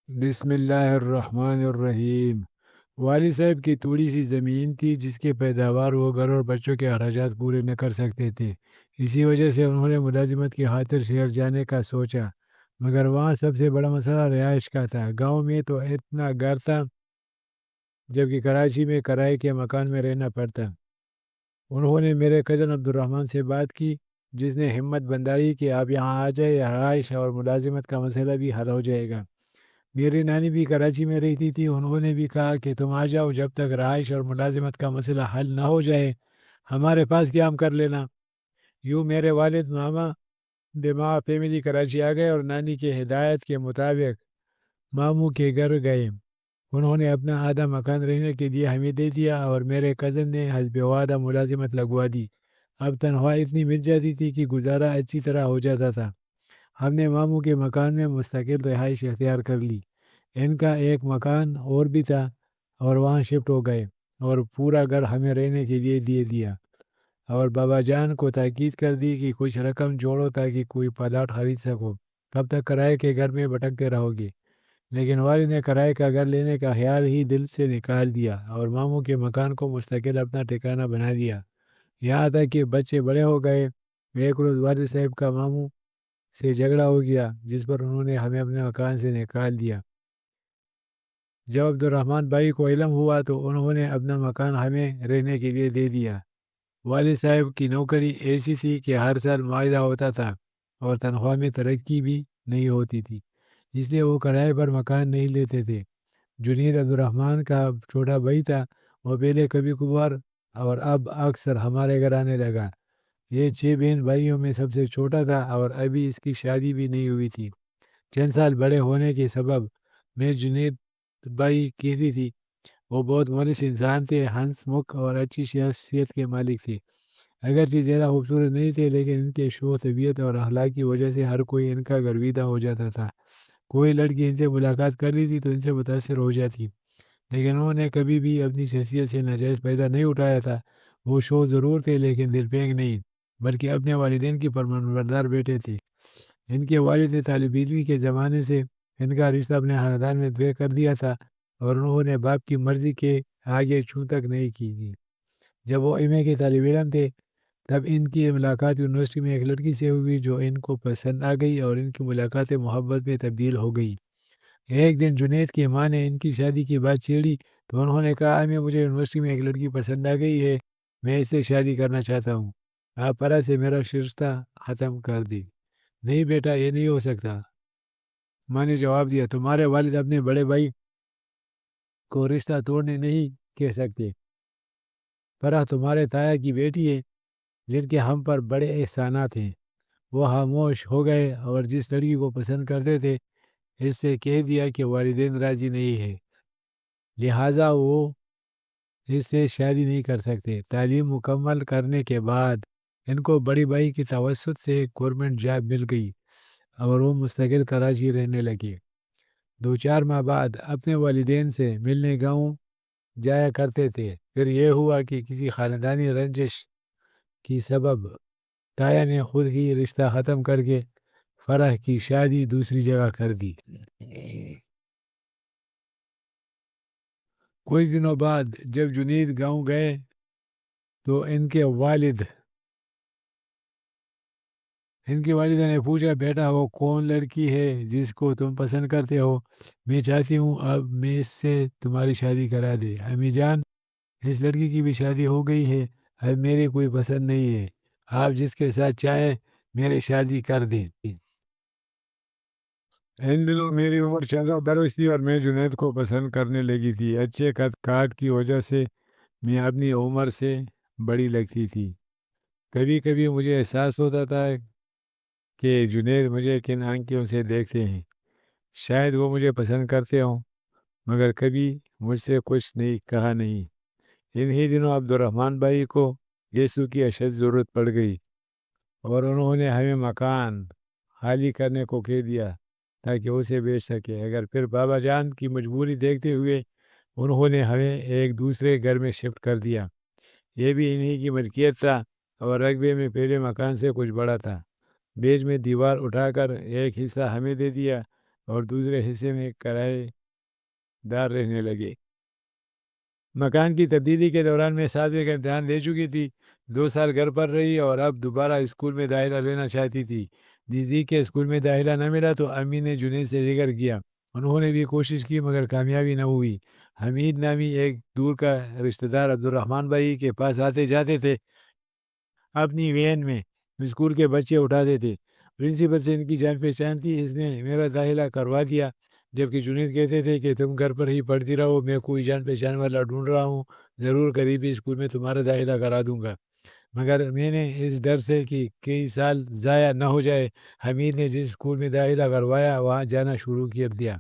بسم اللہ الرحمن الرحیم۔ والد صاحب کی تھوڑی سی زمین تھی جس کے پیداوار وہ گھر اور بچوں کے اخراجات پورے نہ کر سکتے تھے۔ اسی وجہ سے انہوں نے ملازمت کی خاطر شہر جانے کا سوچا، مگر وہاں سب سے بڑا مسئلہ رہائش کا تھا۔ گاؤں میں تو اتنا گھر تھا، جبکہ کراچی میں کرائے کے مکان میں رہنا پڑتا۔ انہوں نے میرے کزن عبدالرحمن سے بات کی، جس نے ہمت بندائی کہ آپ یہاں آ جائے، رہائش اور ملازمت کا مسئلہ بھی حل ہو جائے گا۔ میری نانی بھی کراچی میں رہتی تھی، انہوں نے بھی کہا کہ تم آ جاؤ، جب تک رہائش اور ملازمت کا مسئلہ حل نہ ہو جائے ہمارے پاس قیام کر لینا۔ یوں میرے والد ماما ماں فیملی کراچی آ گئے اور نانی کے ہدایت کے مطابق ماموں کے گھر گئے۔ انہوں نے اپنا آدھا مکان رہنے کے لیے ہمیں دے دیا اور میرے کزن نے حسب وعدہ ملازمت لگوا دی۔ اب تنخواہ اتنی مل جاتی تھی کہ گزارا اچھی طرح ہو جاتا تھا۔ ہم نے ماموں کے مکان میں مستقل رہائش اختیار کر لی۔ ان کا ایک مکان اور بھی تھا اور وہاں شفٹ ہو گئے اور پورا گھر ہمیں رہنے کے لیے دے دیا، اور بابا جان کو تاکید کر دی کہ کچھ رقم جوڑو تاکہ کوئی پلاٹ خرید سکو، کب تک کرائے کے گھر میں بھٹکتے رہو گے۔ لیکن والد نے کرائے کا گھر لینے کا خیال ہی دل سے نکال دیا اور ماموں کے مکان کو مستقل اپنا ٹھکانہ بنا دیا۔ یہاں تک کہ بچے بڑے ہو گئے۔ ایک روز والد صاحب کا ماموں سے جھگڑا ہو گیا، جس پر انہوں نے ہمیں اپنے مکان سے نکال دیا۔ جب عبدالرحمن بھائی کو علم ہوا تو انہوں نے اپنا مکان ہمیں رہنے کے لیے دے دیا۔ والد صاحب کی نوکری ایسی تھی کہ ہر سال معاہدہ ہوتا تھا اور تنخواہ میں ترقی بھی نہیں ہوتی تھی، اس لیے وہ کرائے پر مکان نہیں لیتے تھے۔ جنید عبدالرحمن کا چھوٹا بھائی تھا، وہ پہلے کبھی کبھار اور اب اکثر ہمارے گھر آنے لگا۔ یہ 6 بہن بھائیوں میں سب سے چھوٹا تھا اور ابھی اس کی شادی بھی نہیں ہوئی تھی۔ چند سال بڑے ہونے کے سبب میں جنید بھائی کہتی تھی وہ بہت مخلص انسان تھے، ہنس مکھ اور اچھی شخصیت کے مالک تھے۔ اگرچہ زیادہ خوبصورت نہیں تھے، لیکن ان کے شوخ طبیعت اور اخلاق کی وجہ سے ہر کوئی ان کا گرویدہ ہو جاتا تھا۔ کوئی لڑکی ان سے ملاقات کر لی تھی تو ان سے متاثر ہو جاتی، لیکن انہوں نے کبھی بھی اپنی شخصیت سے ناجائز فائدہ نہیں اٹھایا تھا۔ وہ شوخ ضرور تھے لیکن دل پھینک نہیں، بلکہ اپنے والدین کی فرمانبردار بیٹے تھے۔ ان کے والد نے طالب علمی کے زمانے سے ان کا رشتہ اپنے خاندان میں طے کر دیا تھا اور انہوں نے باپ کی مرضی کے آگے چھو تک نہیں کی تھی۔ جب وہ ایم اے کے طالب علم تھے تب ان کی ملاقات یونیورسٹی میں ایک لڑکی سے ہوئی جو ان کو پسند آ گئی اور ان کی ملاقات محبت میں تبدیل ہو گئی۔ ایک دن جنید کی ماں نے ان کی شادی کی بات چھیڑی تو انہوں نے کہا میں مجھے یونیورسٹی میں ایک لڑکی پسند آ گئی ہے، میں اس سے شادی کرنا چاہتا ہوں، آپ پرا سے میرا رشتہ ختم کر دی۔ نہیں بیٹا، یہ نہیں ہو سکتا، ماں نے جواب دیا۔ تمہارے والد اپنے بڑے بھائی کو رشتہ توڑنے نہیں کہہ سکتے۔ فرح تمہارے تایا کی بیٹی ہے جن کے ہم پر بڑے احسانات ہیں۔ وہ خاموش ہو گئے اور جس لڑکی کو پسند کرتے تھے اس سے کہہ دیا کہ والدین راضی نہیں ہے، لہٰذا وہ اس سے شادی نہیں کر سکتے۔ تعلیم مکمل کرنے کے بعد ان کو بڑی بھائی کی توسط سے گورنمنٹ جاب مل گئی اور وہ مستقل کراچی رہنے لگے۔ 2-4 ماہ بعد اپنے والدین سے ملنے گاؤں جایا کرتے تھے۔ پھر یہ ہوا کہ کسی خاندانی رنجش کی سبب تایا نے خود ہی رشتہ ختم کر کے فرح کی شادی دوسری جگہ کر دی۔ کچھ دنوں بعد جب جنید گاؤں گئے تو ان کی والدہ نے پوچھا بیٹا وہ کون لڑکی ہے جس کو تم پسند کرتے ہو؟ میں چاہتی ہوں اب میں اس سے تمہاری شادی کرا دے۔ امی جان، اس لڑکی کی بھی شادی ہو گئی ہے، اب میری کوئی پسند نہیں ہے، آپ جس کے ساتھ چاہیں میری شادی کر دیں۔ ان دنوں میری عمر 14 تھی اور میں جنید کو پسند کرنے لگی تھی۔ اچھے قد کاٹ کی وجہ سے میں اپنی عمر سے بڑی لگتی تھی۔ کبھی کبھی مجھے احساس ہوتا تھا کہ جنید مجھے کن آنکھوں سے دیکھتے ہیں، شاید وہ مجھے پسند کرتے ہوں، مگر کبھی مجھ سے کچھ نہیں کہا نہیں۔ انہی دنوں عبدالرحمن بھائی کو یسوع کی اشد ضرورت پڑ گئی اور انہوں نے ہمیں مکان خالی کرنے کو کہہ دیا تاکہ اسے بیچ سکے۔ اگر پھر بابا جان کی مجبوری دیکھتے ہوئے انہوں نے ہمیں ایک دوسرے گھر میں شفٹ کر دیا۔ یہ بھی انہی کی ملکیت تھا اور رقبے میں پہلے مکان سے کچھ بڑا تھا۔ بیچ میں دیوار اٹھا کر ایک حصہ ہمیں دے دیا اور دوسرے حصے میں کرائے دار رہنے لگے۔ مکان کی تبدیلی کے دوران میں 7ویں کا امتحان دے چکی تھی، 2 سال گھر پر رہی اور اب دوبارہ اسکول میں داخلہ لینا چاہتی تھی۔ دیدی کے اسکول میں داخلہ نہ ملا تو امی نے جنید سے ذکر کیا۔ انہوں نے بھی کوشش کی مگر کامیابی نہ ہوئی۔ حمید نامی ایک دور کا رشتہ دار عبدالرحمن بھائی کے پاس آتے جاتے تھے، اپنی وین میں اسکول کے بچے اٹھاتے تھے۔ پرنسپل سے ان کی جان پہچان تھی، اس نے میرا داخلہ کروا دیا، جبکہ جنید کہتے تھے کہ تم گھر پر ہی پڑھتی رہو، میں کوئی جان پہچان والا ڈھونڈ رہا ہوں، ضرور قریبی اسکول میں تمہارا داخلہ کرا دوں گا۔ مگر میں نے اس ڈر سے کہ کئی سال ضائع نہ ہو جائے، حمید نے جس اسکول میں داخلہ کروایا وہاں جانا شروع کر دیا۔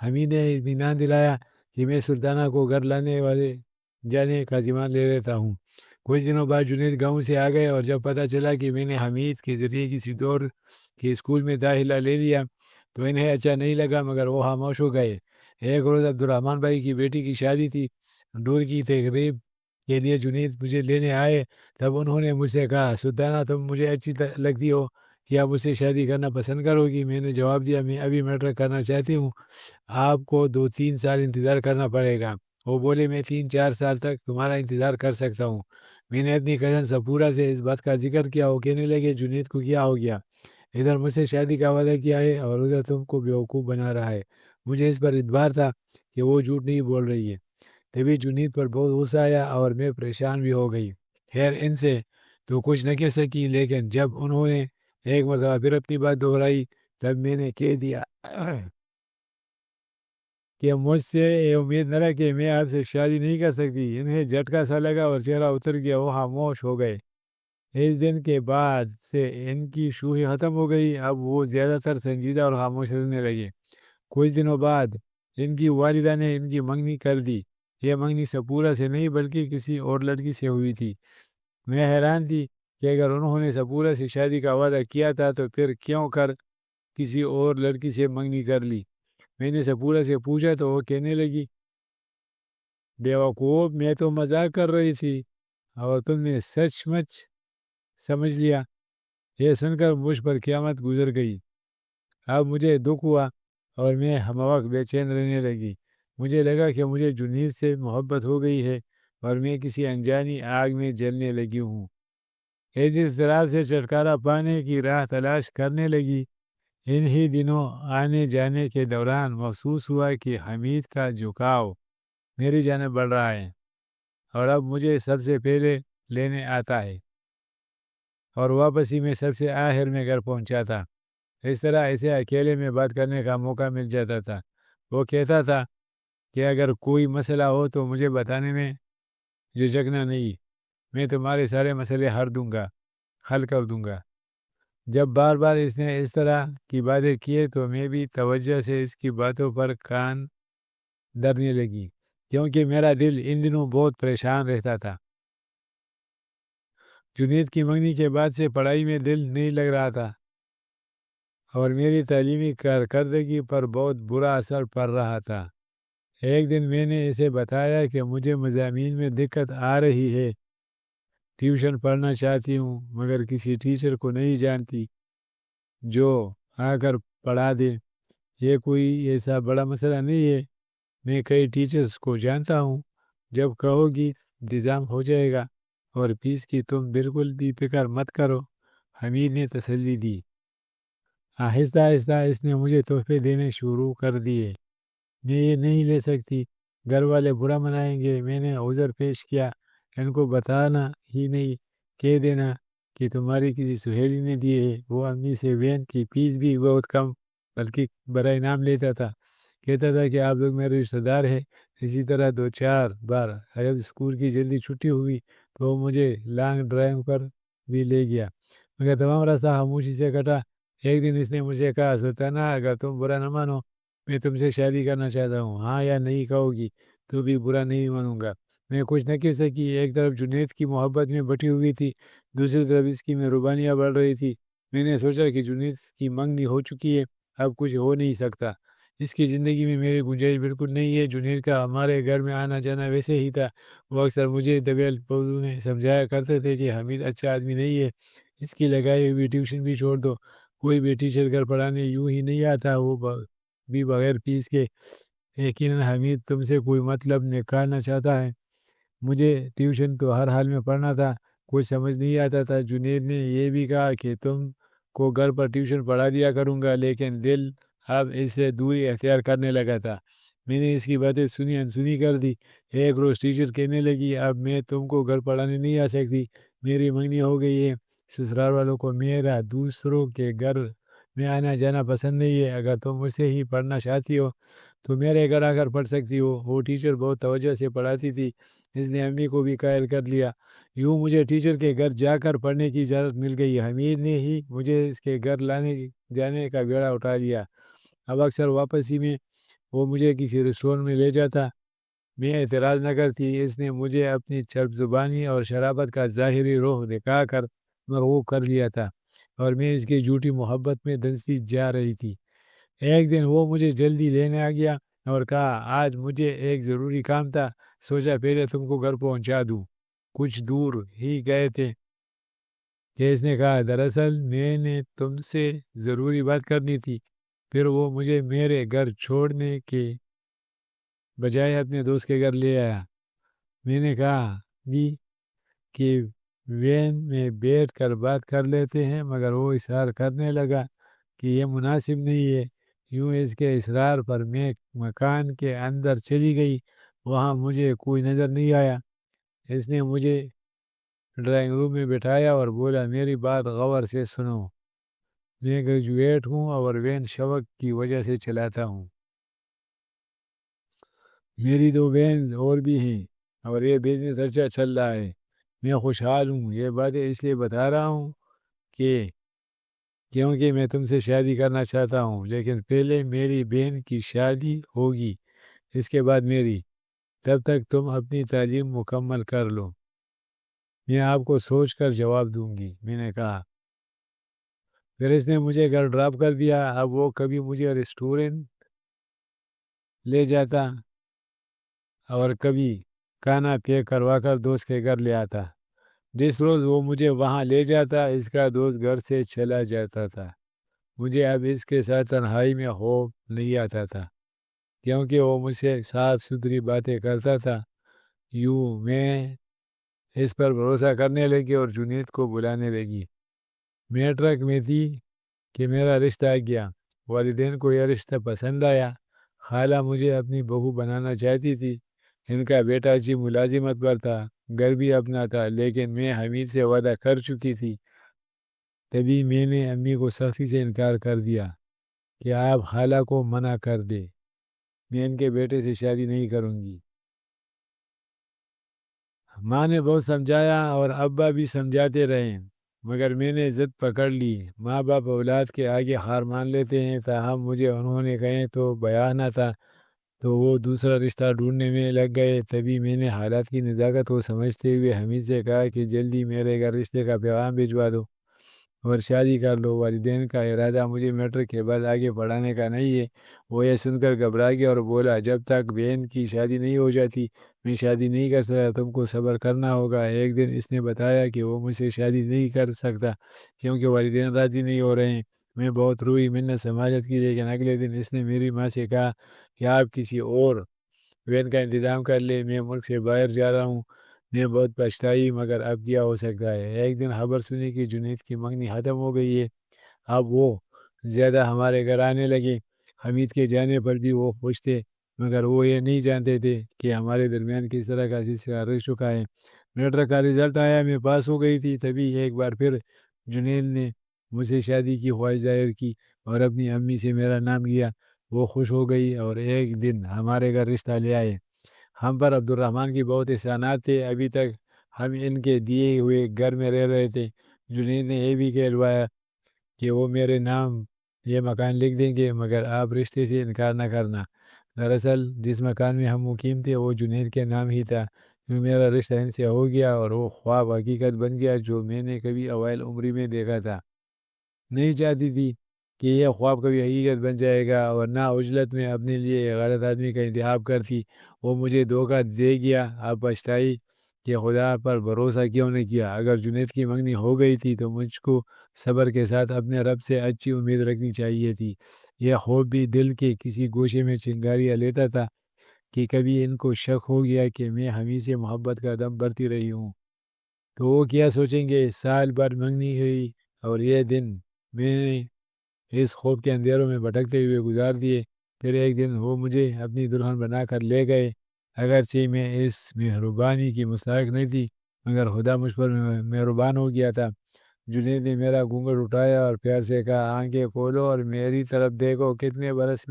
حمید نے اطمینان دلایا کہ میں سلطانہ کو گھر لانے والے جانے کا ذمہ لے لیتا ہوں۔ کچھ دنوں بعد جنید گاؤں سے آ گئے اور جب پتہ چلا کہ میں نے حمید کے ذریعے کسی دور کے اسکول میں داخلہ لے لیا تو انہیں اچھا نہیں لگا، مگر وہ خاموش ہو گئے۔ ایک روز عبدالرحمن بھائی کی بیٹی کی شادی تھی، دور کی تقریب کے لیے جنید مجھے لینے آئے۔ تب انہوں نے مجھ سے کہا، سلطانہ تم مجھے اچھی لگتی ہو، کیا مجھ سے شادی کرنا پسند کرو گی؟ میں نے جواب دیا، میں ابھی میٹرک کرنا چاہتی ہوں، آپ کو 2-3 سال انتظار کرنا پڑے گا۔ وہ بولے، میں 3-4 سال تک تمہارا انتظار کر سکتا ہوں۔ میں نے اپنی کزن سپورہ سے اس بات کا ذکر کیا، وہ کہنے لگے، جنید کو کیا ہو گیا؟ ادھر مجھ سے شادی کا وعدہ کیا ہے اور ادھر تم کو بیوقوف بنا رہا ہے۔ مجھے اس پر اعتبار تھا کہ وہ جھوٹ نہیں بول رہی ہے۔ تبھی جنید پر بہت غصہ آیا اور میں پریشان بھی ہو گئی۔ خیر ان سے تو کچھ نہ کہہ سکی، لیکن جب انہوں نے ایک مرتبہ پھر اپنی بات دہرائی تب میں نے کہہ دیا کہ مجھ سے یہ امید نہ رکھے، میں آپ سے شادی نہیں کر سکتی۔ انہیں جھٹکا سا لگا اور چہرہ اتر گیا، وہ خاموش ہو گئے۔ اس دن کے بعد سے ان کی شوخی ختم ہو گئی، اب وہ زیادہ تر سنجیدہ اور خاموش رہنے لگے۔ کچھ دنوں بعد ان کی والدہ نے ان کی منگنی کر دی۔ یہ منگنی سپورہ سے نہیں بلکہ کسی اور لڑکی سے ہوئی تھی۔ میں حیران تھی کہ اگر انہوں نے سپورہ سے شادی کا وعدہ کیا تھا تو پھر کیوں کر کسی اور لڑکی سے منگنی کر لی؟ میں نے سپورہ سے پوچھا تو وہ کہنے لگی، بیوقوف، میں تو مذاق کر رہی تھی اور تم نے سچ مچ سمجھ لیا۔ یہ سن کر مجھ پر قیامت گزر گئی۔ اب مجھے دکھ ہوا اور میں ہم وقت بے چین رہنے لگی۔ مجھے لگا کہ مجھے جنید سے محبت ہو گئی ہے اور میں کسی انجانی آگ میں جلنے لگی ہوں۔ اس اضطراب سے چھٹکارا پانے کی راہ تلاش کرنے لگی۔ انہی دنوں آنے جانے کے دوران محسوس ہوا کہ حمید کا جھکاؤ میری جانب بڑھ رہا ہے اور اب مجھے سب سے پہلے لینے آتا ہے اور واپس ہی میں سب سے آخر میں گھر پہنچا تھا۔ اس طرح اسے اکیلے میں بات کرنے کا موقع مل جاتا تھا۔ وہ کہتا تھا کہ اگر کوئی مسئلہ ہو تو مجھے بتانے میں جھجکنا نہیں، میں تمہارے سارے مسئلے حل کر دوں گا۔ جب بار بار اس نے اس طرح کی باتیں کیے تو میں بھی توجہ سے اس کی باتوں پر کان دھرنے لگی، کیونکہ میرا دل ان دنوں بہت پریشان رہتا تھا۔ جنید کی منگنی کے بعد سے پڑھائی میں دل نہیں لگ رہا تھا اور میری تعلیمی کارکردگی پر بہت برا اثر پڑ رہا تھا۔ ایک دن میں نے اسے بتایا کہ مجھے مضامین میں دقت آ رہی ہے، ٹیوشن پڑھنا چاہتی ہوں مگر کسی ٹیچر کو نہیں جانتی جو آ کر پڑھا دے۔ یہ کوئی ایسا بڑا مسئلہ نہیں ہے، میں کئی ٹیچرز کو جانتا ہوں، جب کہو گی انتظام ہو جائے گا، اور فیس کی تم بالکل بھی فکر مت کرو، حمید نے تسلی دی۔ آہستہ آہستہ اس نے مجھے تحفے دینے شروع کر دیے۔ میں یہ نہیں لے سکتی، گھر والے برا منائیں گے۔ میں نے عذر پیش کیا، ان کو بتانا ہی نہیں، کہہ دینا کہ تمہاری کسی سہیلی نے دیے ہے۔ وہ امی سے وین کی فیس بھی بہت کم بلکہ برائے نام لیتا تھا، کہتا تھا کہ آپ لوگ میرے رشتہ دار ہیں۔ اسی طرح 2-4 بار جب اسکول کی جلدی چھٹی ہوئی تو وہ مجھے لانگ ڈرائیو پر بھی لے گیا، مگر تمام راستہ خاموشی سے کٹا۔ ایک دن اس نے مجھے کہا، سلطانہ اگر تم برا نہ مانو، میں تم سے شادی کرنا چاہتا ہوں، ہاں یا نہیں کہو گی تو بھی برا نہیں مانوں گا۔ میں کچھ نہ کہہ سکی۔ ایک طرف جنید کی محبت میں بٹی ہوئی تھی، دوسری طرف اس کی میں ربانیاں بڑھ رہی تھی۔ میں نے سوچا کہ جنید کی منگنی ہو چکی ہے، اب کچھ ہو نہیں سکتا، اس کی زندگی میں میری گنجائش بالکل نہیں ہے۔ جنید کا ہمارے گھر میں آنا جانا ویسے ہی تھا، وہ اکثر مجھے طویل پودوں نے سمجھایا کرتے تھے کہ حمید اچھا آدمی نہیں ہے، اس کی لگائی ہوئی ٹیوشن بھی چھوڑ دو، کوئی بھی ٹیچر گھر پڑھانے یوں ہی نہیں آتا، وہ بھی بغیر فیس کے۔ یقیناً حمید تم سے کوئی مطلب نکالنا چاہتا ہے۔ مجھے ٹیوشن تو ہر حال میں پڑھنا تھا، کچھ سمجھ نہیں آتا تھا۔ جنید نے یہ بھی کہا کہ تم کو گھر پر ٹیوشن پڑھا دیا کروں گا، لیکن دل اب اس سے دوری اختیار کرنے لگا تھا۔ میں نے اس کی باتیں سنی انسنی کر دی۔ ایک روز ٹیچر کہنے لگی، اب میں تم کو گھر پڑھانے نہیں آ سکتی، میری منگنی ہو گئی ہے۔ سسرال والوں کو میرا دوسروں کے گھر میں آنا جانا پسند نہیں ہے۔ اگر تم مجھ سے ہی پڑھنا چاہتی ہو تو میرے گھر آ کر پڑھ سکتی ہو۔ وہ ٹیچر بہت توجہ سے پڑھاتی تھی، اس نے امی کو بھی قائل کر لیا۔ یوں مجھے ٹیچر کے گھر جا کر پڑھنے کی اجازت مل گئی۔ حمید نے ہی مجھے اس کے گھر لانے جانے کا بیڑا اٹھا لیا۔ اب اکثر واپسی میں وہ مجھے کسی ریسٹورینٹ میں لے جاتا، میں اعتراض نہ کرتی۔ اس نے مجھے اپنی چرب زبانی اور شرابت کا ظاہری روح دکھا کر مرغوب کر لیا تھا، اور میں اس کی جھوٹی محبت میں دھنستی جا رہی تھی۔ ایک دن وہ مجھے جلدی لینے آ گیا اور کہا، آج مجھے ایک ضروری کام تھا، سوچا پہلے تم کو گھر پہنچا دوں۔ کچھ دور ہی گئے تھے کہ اس نے کہا، دراصل میں نے تم سے ضروری بات کرنی تھی۔ پھر وہ مجھے میرے گھر چھوڑنے کے بجائے اپنے دوست کے گھر لے آیا۔ میں نے کہا بھی کہ وین میں بیٹھ کر بات کر لیتے ہیں، مگر وہ اصرار کرنے لگا کہ یہ مناسب نہیں ہے۔ یوں اس کے اصرار پر میں مکان کے اندر چلی گئی۔ وہاں مجھے کوئی نظر نہیں آیا۔ اس نے مجھے ڈرائنگ روم میں بٹھایا اور بولا، میری بات غور سے سنو، میں گریجویٹ ہوں اور وین شوق کی وجہ سے چلاتا ہوں۔ میری دو وین اور بھی ہیں اور یہ بزنس اچھا چل رہا ہے۔ میں خوشحال ہوں۔ یہ باتیں اس لیے بتا رہا ہوں کیونکہ میں تم سے شادی کرنا چاہتا ہوں، لیکن پہلے میری بہن کی شادی ہوگی، اس کے بعد میری۔ تب تک تم اپنی تعلیم مکمل کر لو، میں آپ کو سوچ کر جواب دوں گی۔ میں نے کہا۔ پھر اس نے مجھے گھر ڈراپ کر دیا۔ اب وہ کبھی مجھے ریسٹورنٹ لے جاتا اور کبھی کھانا پیک کروا کر دوست کے گھر لے آتا۔ جس روز وہ مجھے وہاں لے جاتا، اس کا دوست گھر سے چلا جاتا تھا۔ مجھے اب اس کے ساتھ تنہائی میں خوف نہیں آتا تھا، کیونکہ وہ مجھ سے صاف ستھری باتیں کرتا تھا۔ یوں میں اس پر بھروسہ کرنے لگی اور جنید کو بلانے لگی۔ میٹرک میں تھی کہ میرا رشتہ آ گیا۔ والدین کو یہ رشتہ پسند آیا۔ خالہ مجھے اپنی بہو بنانا چاہتی تھی۔ ان کا بیٹا اچھی ملازمت پر تھا، گھر بھی اپنا تھا، لیکن میں حمید سے وعدہ کر چکی تھی۔ تبھی میں نے امی کو سختی سے انکار کر دیا کہ آپ خالہ کو منع کر دے، میں ان کے بیٹے سے شادی نہیں کروں گی۔ ماں نے بہت سمجھایا اور ابا بھی سمجھاتے رہے، مگر میں نے ضد پکڑ لی۔ ماں باپ اولاد کے آگے ہار مان لیتے ہیں، تاہم مجھے انہوں نے کہیں تو بیاہ نہ تھا، تو وہ دوسرا رشتہ ڈھونڈنے میں لگ گئے۔ تبھی میں نے حالات کی نزاکت کو سمجھتے ہوئے حمید سے کہا کہ جلدی میرے گھر رشتے کا پیغام بھجوا دو اور شادی کر لو۔ والدین کا ارادہ مجھے میٹرک کے بعد آگے پڑھانے کا نہیں ہے۔ وہ یہ سن کر گھبرا گیا اور بولا، جب تک بہن کی شادی نہیں ہو جاتی میں شادی نہیں کر سکتا، تم کو صبر کرنا ہوگا۔ ایک دن اس نے بتایا کہ وہ مجھ سے شادی نہیں کر سکتا کیونکہ والدین راضی نہیں ہو رہے ہیں۔ میں بہت روئی، منت سماجت کی، لیکن اگلے دن اس نے میری ماں سے کہا کہ آپ کسی اور وین کا انتظام کر لے، میں ملک سے باہر جا رہا ہوں۔ میں بہت پچھتائی، مگر اب کیا ہو سکتا ہے۔ ایک دن خبر سنی کہ جنید کی منگنی ختم ہو گئی ہے۔ اب وہ زیادہ ہمارے گھر آنے لگے۔ حمید کے جانے پر بھی وہ خوش تھے، مگر وہ یہ نہیں جانتے تھے کہ ہمارے درمیان کس طرح کا سلسلہ رہ چکا ہے۔ میٹرک کا رزلٹ آیا، میں پاس ہو گئی تھی۔ تبھی ایک بار پھر جنید نے مجھ سے شادی کی خواہش ظاہر کی اور اپنی امی سے میرا نام لیا۔ وہ خوش ہو گئی اور ایک دن ہمارے گھر رشتہ لے آئے۔ ہم پر عبدالرحمن کی بہت احسانات تھے۔ ابھی تک ہم ان کے دیے ہوئے گھر میں رہ رہے تھے۔ جنید نے یہ بھی کہلوایا کہ وہ میرے نام یہ مکان لکھ دیں گے، مگر آپ رشتے سے انکار نہ کرنا۔ دراصل جس مکان میں ہم مقیم تھے وہ جنید کے نام ہی تھا۔ یوں میرا رشتہ ان سے ہو گیا اور وہ خواب حقیقت بن گیا جو میں نے کبھی اوائل عمری میں دیکھا تھا۔ نہیں چاہتی تھی کہ یہ خواب کبھی حقیقت بن جائے گا، اور نہ عجلت میں اپنے لیے غلط آدمی کا انتخاب کرتی۔ وہ مجھے دھوکہ دے گیا۔ اب پچھتائی کہ خدا پر بھروسہ کیوں نہیں کیا۔ اگر جنید کی منگنی ہو گئی تھی تو مجھ کو صبر کے ساتھ اپنے رب سے اچھی امید رکھنی چاہیے تھی۔ یہ خواب بھی دل کے کسی گوشے میں چنگاریاں لیتا تھا کہ کبھی ان کو شک ہو گیا کہ میں ہمیشہ محبت کا دم بھرتی رہی ہوں تو وہ کیا سوچیں گے۔ سال بھر منگنی ہوئی اور یہ دن میں نے اس خواب کے اندھیروں میں بھٹکتے ہوئے گزار دیے۔ پھر ایک دن وہ مجھے اپنی دلہن بنا کر لے گئے۔ اگرچہ میں اس مہربانی کی مستحق نہیں تھی مگر خدا مجھ پر مہربان ہو گیا تھا۔ جنید نے میرا گھونگھٹ اٹھایا اور پیار سے کہا، آنکھیں کھولو اور میری طرف دیکھو۔ کتنے برس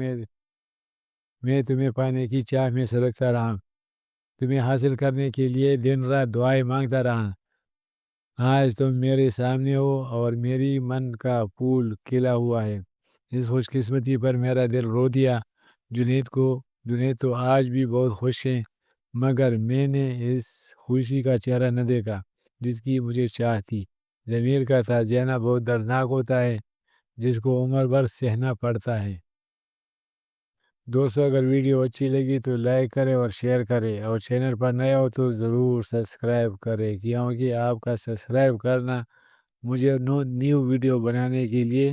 میں تمہیں پانے کی چاہ میں سلگتا رہا، تمہیں حاصل کرنے کے لیے دن رات دعائیں مانگتا رہا۔ آج تم میرے سامنے ہو اور میری من کا پھول کھلا ہوا ہے۔ اس خوش قسمتی پر میرا دل رو دیا۔ جنید تو آج بھی بہت خوش ہیں مگر میں نے اس خوشی کا چہرہ نہ دیکھا جس کی مجھے چاہ تھی۔ ضمیر کا تاجیانہ بہت دردناک ہوتا ہے جس کو عمر بھر سہنا پڑتا ہے۔ دوستو، اگر ویڈیو اچھی لگی تو لائک کریں اور شیئر کریں، اور چینل پر نئے ہو تو ضرور سبسکرائب کریں، کیونکہ آپ کا سبسکرائب کرنا مجھے نیو ویڈیو بنانے کے لیے